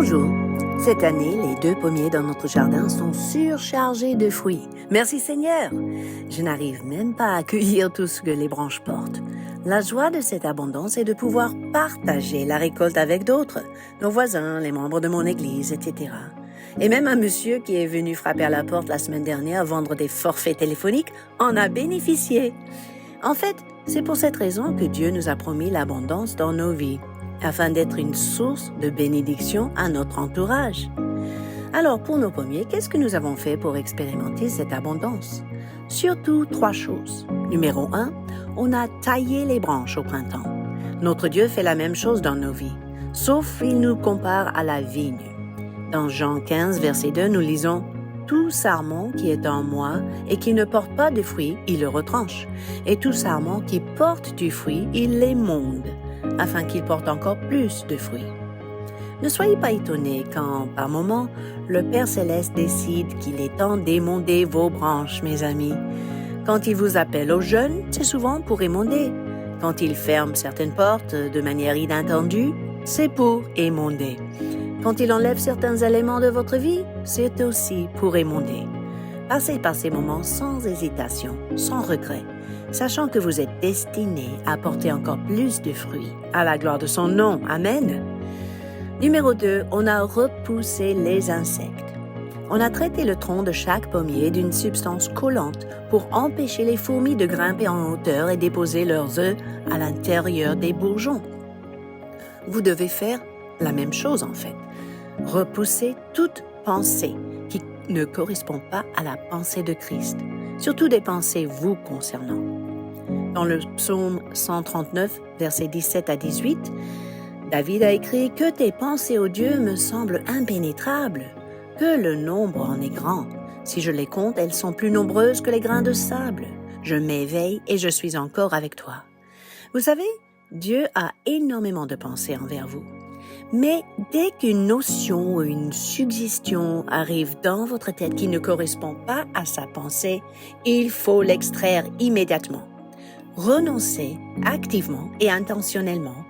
Bonjour. Cette année, les 2 pommiers dans notre jardin sont surchargés de fruits. Merci Seigneur. Je n'arrive même pas à cueillir tout ce que les branches portent. La joie de cette abondance est de pouvoir partager la récolte avec d'autres, nos voisins, les membres de mon église, etc. Et même un monsieur qui est venu frapper à la porte la semaine dernière vendre des forfaits téléphoniques en a bénéficié. En fait, c'est pour cette raison que Dieu nous a promis l'abondance dans nos vies, afin d'être une source de bénédiction à notre entourage. Alors, pour nos pommiers, qu'est-ce que nous avons fait pour expérimenter cette abondance? Surtout 3 choses. Numéro 1, on a taillé les branches au printemps. Notre Dieu fait la même chose dans nos vies, sauf il nous compare à la vigne. Dans Jean 15, verset 2, nous lisons « Tout sarment qui est en moi et qui ne porte pas de fruits, il le retranche. Et tout sarment qui porte du fruit, il l'émonde, afin qu'il porte encore plus de fruits. » Ne soyez pas étonnés quand, par moments, le Père Céleste décide qu'il est temps d'émonder vos branches, mes amis. Quand il vous appelle au jeûne, c'est souvent pour émonder. Quand il ferme certaines portes de manière inattendue, c'est pour émonder. Quand il enlève certains éléments de votre vie, c'est aussi pour émonder. Passez par ces moments sans hésitation, sans regret, sachant que vous êtes destinés à porter encore plus de fruits, à la gloire de son nom. Amen. Numéro 2, on a repoussé les insectes. On a traité le tronc de chaque pommier d'une substance collante pour empêcher les fourmis de grimper en hauteur et déposer leurs œufs à l'intérieur des bourgeons. Vous devez faire la même chose en fait. Repoussez toute pensée qui ne correspond pas à la pensée de Christ, surtout des pensées vous concernant. Dans le psaume 139, versets 17 à 18, David a écrit « Que tes pensées, ô Dieu, me semblent impénétrables, que le nombre en est grand. Si je les compte, elles sont plus nombreuses que les grains de sable. Je m'éveille et je suis encore avec toi. » Vous savez, Dieu a énormément de pensées envers vous. Mais dès qu'une notion ou une suggestion arrive dans votre tête qui ne correspond pas à sa pensée, il faut l'extraire immédiatement. Renoncez activement et intentionnellement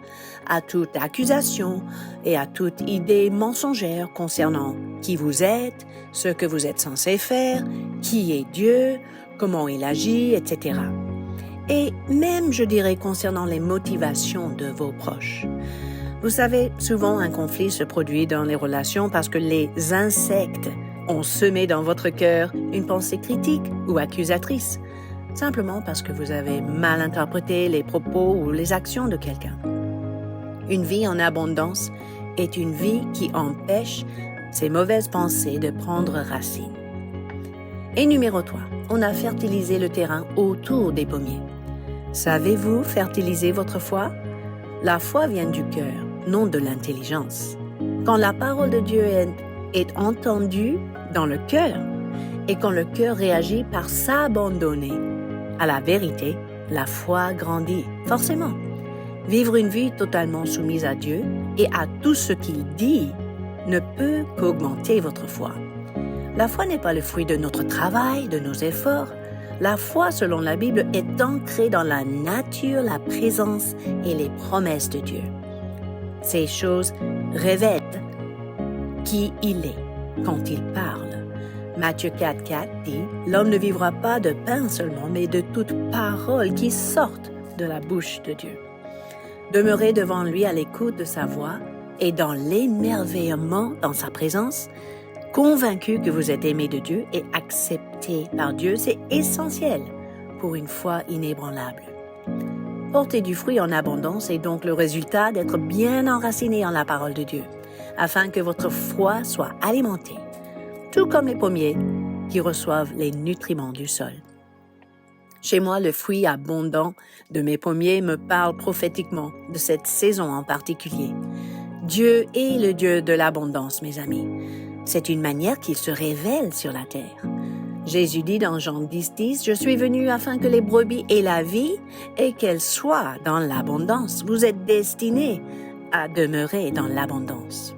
à toute accusation et à toute idée mensongère concernant qui vous êtes, ce que vous êtes censé faire, qui est Dieu, comment il agit, etc. Et même, je dirais, concernant les motivations de vos proches. Vous savez, souvent un conflit se produit dans les relations parce que les insectes ont semé dans votre cœur une pensée critique ou accusatrice, simplement parce que vous avez mal interprété les propos ou les actions de quelqu'un. Une vie en abondance est une vie qui empêche ces mauvaises pensées de prendre racine. Et numéro 3, on a fertilisé le terrain autour des pommiers. Savez-vous fertiliser votre foi? La foi vient du cœur, non de l'intelligence. Quand la parole de Dieu est entendue dans le cœur et quand le cœur réagit par s'abandonner à la vérité, la foi grandit, forcément. Vivre une vie totalement soumise à Dieu et à tout ce qu'il dit ne peut qu'augmenter votre foi. La foi n'est pas le fruit de notre travail, de nos efforts. La foi, selon la Bible, est ancrée dans la nature, la présence et les promesses de Dieu. Ces choses révèlent qui il est quand il parle. Matthieu 4,4 dit « L'homme ne vivra pas de pain seulement, mais de toute parole qui sorte de la bouche de Dieu. » Demeurez devant lui à l'écoute de sa voix et dans l'émerveillement dans sa présence, convaincu que vous êtes aimé de Dieu et accepté par Dieu, c'est essentiel pour une foi inébranlable. Porter du fruit en abondance est donc le résultat d'être bien enraciné en la parole de Dieu, afin que votre foi soit alimentée, tout comme les pommiers qui reçoivent les nutriments du sol. Chez moi, le fruit abondant de mes pommiers me parle prophétiquement de cette saison en particulier. Dieu est le Dieu de l'abondance, mes amis. C'est une manière qu'il se révèle sur la terre. Jésus dit dans Jean 10,10 « Je suis venu afin que les brebis aient la vie et qu'elles soient dans l'abondance. Vous êtes destinés à demeurer dans l'abondance. »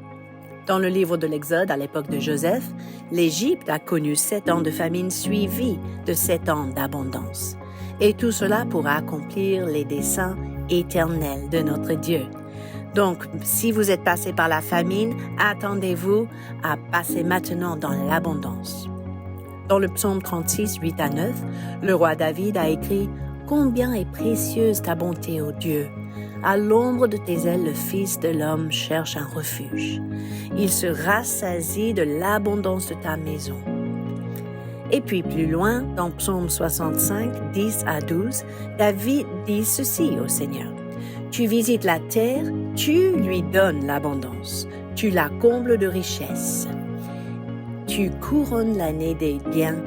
Dans le livre de l'Exode, à l'époque de Joseph, l'Égypte a connu 7 ans de famine suivis de 7 ans d'abondance. Et tout cela pour accomplir les desseins éternels de notre Dieu. Donc, si vous êtes passé par la famine, attendez-vous à passer maintenant dans l'abondance. Dans le psaume 36, 8 à 9, le roi David a écrit « Combien est précieuse ta bonté, ô Dieu! À l'ombre de tes ailes, le Fils de l'homme cherche un refuge. Il se rassasie de l'abondance de ta maison. » Et puis plus loin, dans psaume 65, 10 à 12, David dit ceci au Seigneur. « Tu visites la terre, tu lui donnes l'abondance, tu la combles de richesses. Tu couronnes l'année des biens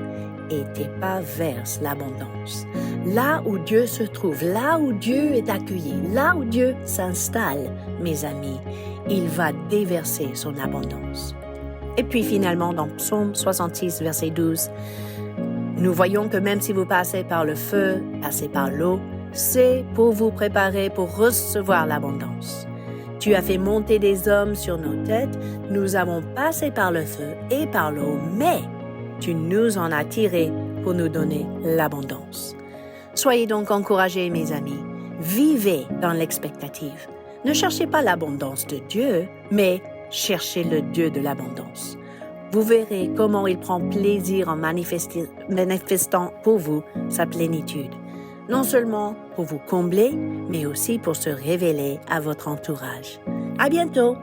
et tes pas versent l'abondance. » Là où Dieu se trouve, là où Dieu est accueilli, là où Dieu s'installe, mes amis, il va déverser son abondance. Et puis finalement, dans Psaume 66, verset 12, nous voyons que même si vous passez par le feu, passez par l'eau, c'est pour vous préparer pour recevoir l'abondance. Tu as fait monter des hommes sur nos têtes, nous avons passé par le feu et par l'eau, mais tu nous en as tirés pour nous donner l'abondance. Soyez donc encouragés, mes amis. Vivez dans l'expectative. Ne cherchez pas l'abondance de Dieu, mais cherchez le Dieu de l'abondance. Vous verrez comment il prend plaisir en manifestant pour vous sa plénitude. Non seulement pour vous combler, mais aussi pour se révéler à votre entourage. À bientôt!